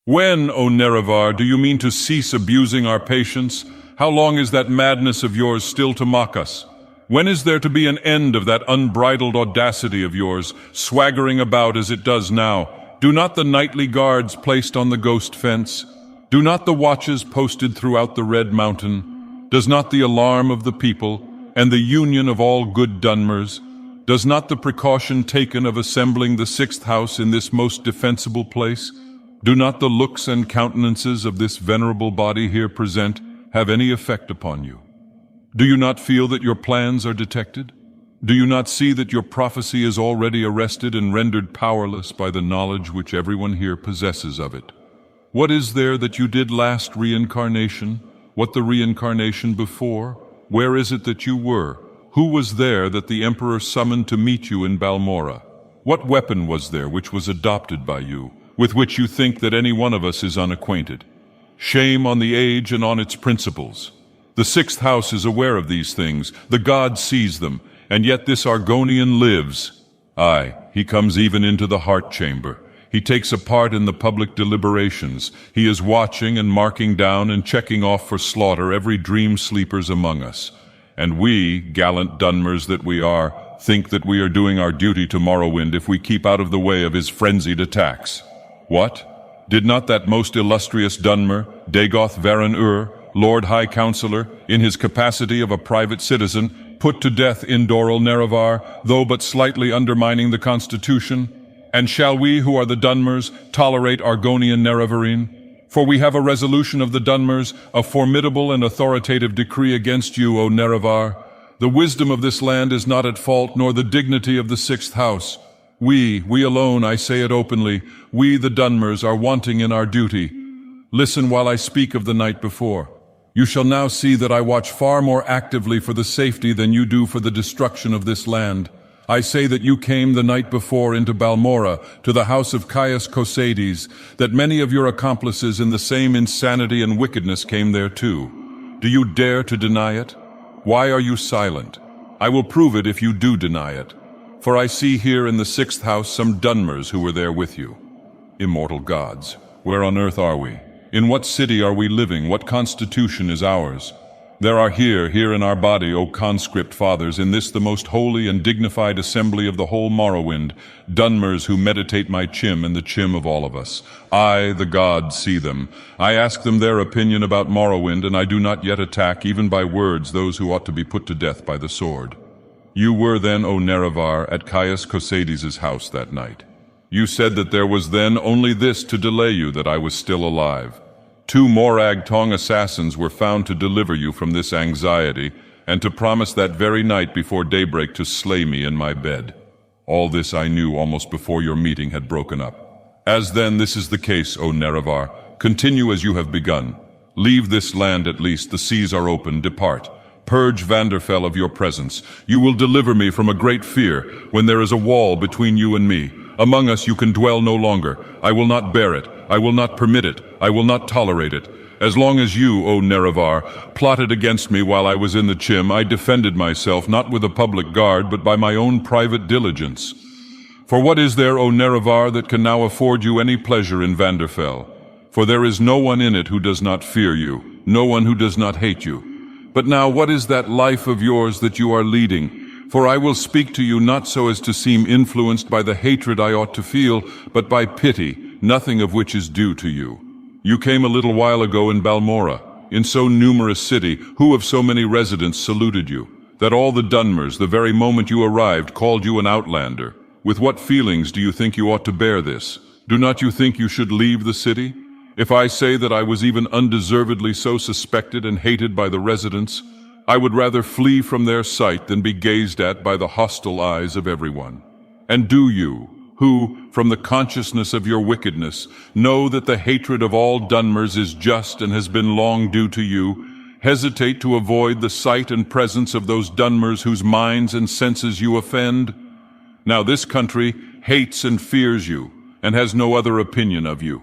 When, O Nerevar, do you mean to cease abusing our patience? How long is that madness of yours still to mock us? When is there to be an end of that unbridled audacity of yours, swaggering about as it does now? Do not the nightly guards placed on the ghost fence? Do not the watches posted throughout the Red Mountain? Does not the alarm of the people, and the union of all good dunmers? Does not the precaution taken of assembling the sixth house in this most defensible place? Do not the looks and countenances of this venerable body here present have any effect upon you? Do you not feel that your plans are detected? Do you not see that your prophecy is already arrested and rendered powerless by the knowledge which everyone here possesses of it? What is there that you did last reincarnation? What the reincarnation before? Where is it that you were? Who was there that the Emperor summoned to meet you in Balmora? What weapon was there which was adopted by you, with which you think that any one of us is unacquainted? Shame on the age and on its principles. The sixth house is aware of these things, the god sees them, and yet this Argonian lives. Aye, he comes even into the heart chamber. He takes a part in the public deliberations. He is watching and marking down and checking off for slaughter every dream sleepers among us. And we, gallant dunmers that we are, think that we are doing our duty to Morrowind if we keep out of the way of his frenzied attacks. What? Did not that most illustrious dunmer, Dagoth Varon Ur, Lord High Counselor, in his capacity of a private citizen, put to death Indoral Nerevar, though but slightly undermining the Constitution? And shall we, who are the dunmers, tolerate argonian Nerevarine? For we have a resolution of the dunmers, a formidable and authoritative decree against you, O Nerevar. The wisdom of this land is not at fault, nor the dignity of the sixth house. We alone, I say it openly, we the dunmers are wanting in our duty. Listen while I speak of the night before. You shall now see that I watch far more actively for the safety than you do for the destruction of this land. I say that you came the night before into Balmora, to the house of Caius Cosades, that many of your accomplices in the same insanity and wickedness came there too. Do you dare to deny it? Why are you silent? I will prove it if you do deny it. For I see here in the sixth house some dunmers who were there with you. Immortal gods, where on earth are we? In what city are we living? What constitution is ours? There are here in our body, O conscript fathers, in this the most holy and dignified assembly of the whole Morrowind, dunmers who meditate my chim and the chim of all of us. I, the god, see them. I ask them their opinion about Morrowind, and I do not yet attack, even by words, those who ought to be put to death by the sword. You were then, O Nerevar, at Caius Cosades' house that night. You said that there was then only this to delay you, that I was still alive. 2 Morag Tong assassins were found to deliver you from this anxiety, and to promise that very night before daybreak to slay me in my bed. All this I knew almost before your meeting had broken up. As then this is the case, O Nerevar, continue as you have begun. Leave this land at least, the seas are open, depart. Purge Vanderfell of your presence. You will deliver me from a great fear, when there is a wall between you and me. Among us you can dwell no longer. I will not bear it. I will not permit it. I will not tolerate it. As long as you, O Nerevar, plotted against me while I was in the chim, I defended myself not with a public guard, but by my own private diligence. For what is there, O Nerevar, that can now afford you any pleasure in Vanderfell? For there is no one in it who does not fear you, no one who does not hate you. But now what is that life of yours that you are leading? For I will speak to you not so as to seem influenced by the hatred I ought to feel, but by pity, nothing of which is due to you. You came a little while ago in Balmora, in so numerous city, who of so many residents saluted you, that all the dunmers, the very moment you arrived, called you an outlander. With what feelings do you think you ought to bear this? Do not you think you should leave the city? If I say that I was even undeservedly so suspected and hated by the residents, I would rather flee from their sight than be gazed at by the hostile eyes of everyone. And do you, who, from the consciousness of your wickedness, know that the hatred of all dunmers is just and has been long due to you, hesitate to avoid the sight and presence of those dunmers whose minds and senses you offend? Now this country hates and fears you, and has no other opinion of you.